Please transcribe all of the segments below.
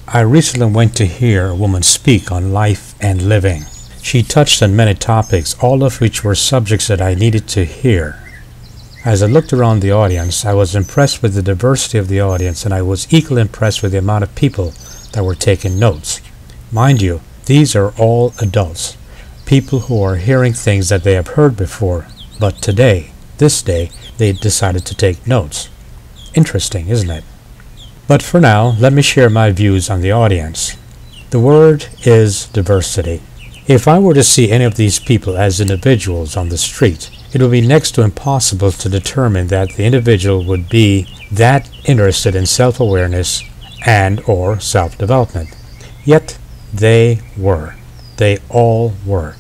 I recently went to hear a woman speak on life and living. She touched on many topics, all of which were subjects that I needed to hear. As I looked around the audience, I was impressed with the diversity of the audience, and I was equally impressed with the amount of people that were taking notes. Mind you, these are all adults, people who are hearing things that they have heard before, but today, this day, they decided to take notes. Interesting, isn't it? But for now, let me share my views on the audience. The word is diversity. If I were to see any of these people as individuals on the street, it would be next to impossible to determine that the individual would be that interested in self-awareness and or self-development. Yet they were. They all were.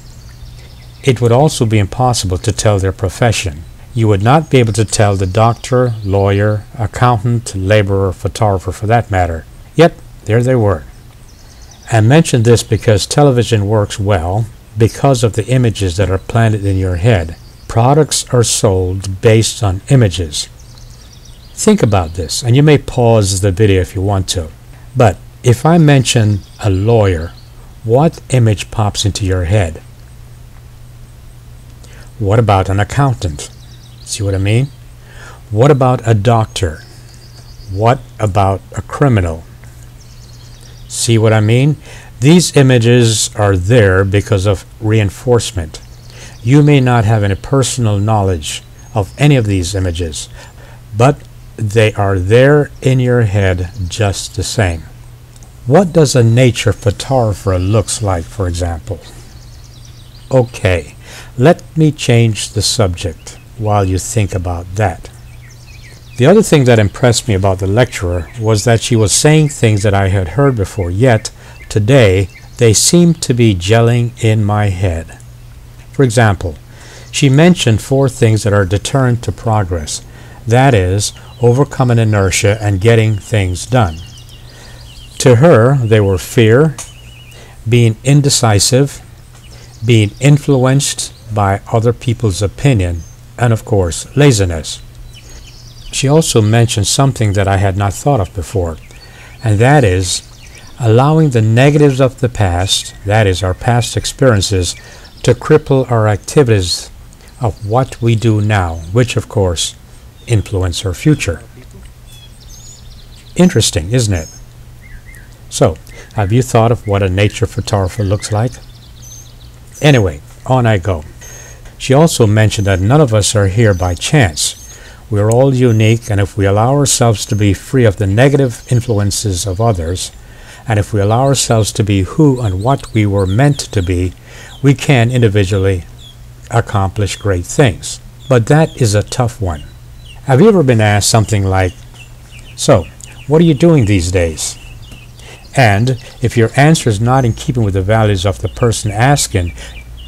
It would also be impossible to tell their profession. You would not be able to tell the doctor, lawyer, accountant, laborer, photographer for that matter. Yet there they were. I mention this because television works well because of the images that are planted in your head. Products are sold based on images. Think about this, and you may pause the video if you want to. But if I mention a lawyer, what image pops into your head? What about an accountant? See what I mean? What about a doctor? What about a criminal? See what I mean? These images are there because of reinforcement. You may not have any personal knowledge of any of these images, but they are there in your head just the same. What does a nature photographer looks like, for example? Okay, let me change the subject while you think about that. The other thing that impressed me about the lecturer was that she was saying things that I had heard before, yet today they seemed to be gelling in my head. For example, she mentioned 4 things that are deterrent to progress. That is, overcoming inertia and getting things done. To her, they were fear, being indecisive, being influenced by other people's opinion, and of course, laziness. She also mentioned something that I had not thought of before, and that is allowing the negatives of the past, that is, our past experiences, to cripple our activities of what we do now, which of course influence our future. Interesting, isn't it? So, have you thought of what a nature photographer looks like? Anyway, on I go. She also mentioned that none of us are here by chance. We are all unique, and if we allow ourselves to be free of the negative influences of others, and if we allow ourselves to be who and what we were meant to be, we can individually accomplish great things. But that is a tough one. Have you ever been asked something like, "So, what are you doing these days?" And if your answer is not in keeping with the values of the person asking,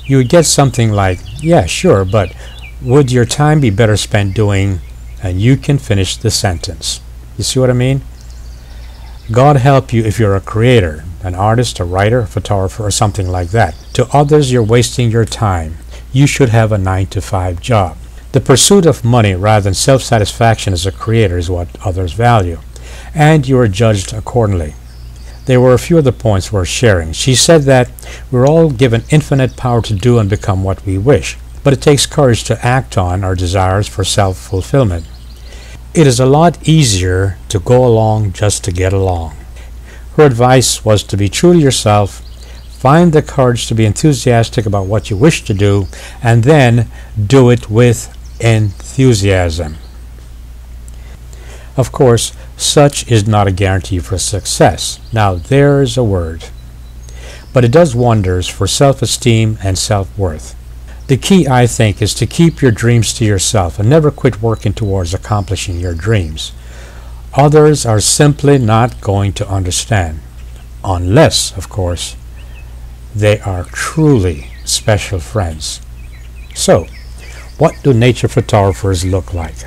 you would get something like, "Yeah, sure, but would your time be better spent doing," and you can finish the sentence. You see what I mean? God help you if you're a creator, an artist, a writer, a photographer, or something like that. To others, you're wasting your time. You should have a 9-to-5 job. The pursuit of money rather than self-satisfaction as a creator is what others value, and you are judged accordingly. There were a few other points worth sharing. She said that we're all given infinite power to do and become what we wish, but it takes courage to act on our desires for self-fulfillment. It is a lot easier to go along just to get along. Her advice was to be true to yourself, find the courage to be enthusiastic about what you wish to do, and then do it with enthusiasm. Of course, such is not a guarantee for success. Now, there's a word. But it does wonders for self-esteem and self-worth. The key, I think, is to keep your dreams to yourself and never quit working towards accomplishing your dreams. Others are simply not going to understand, unless, of course, they are truly special friends. So, what do nature photographers look like?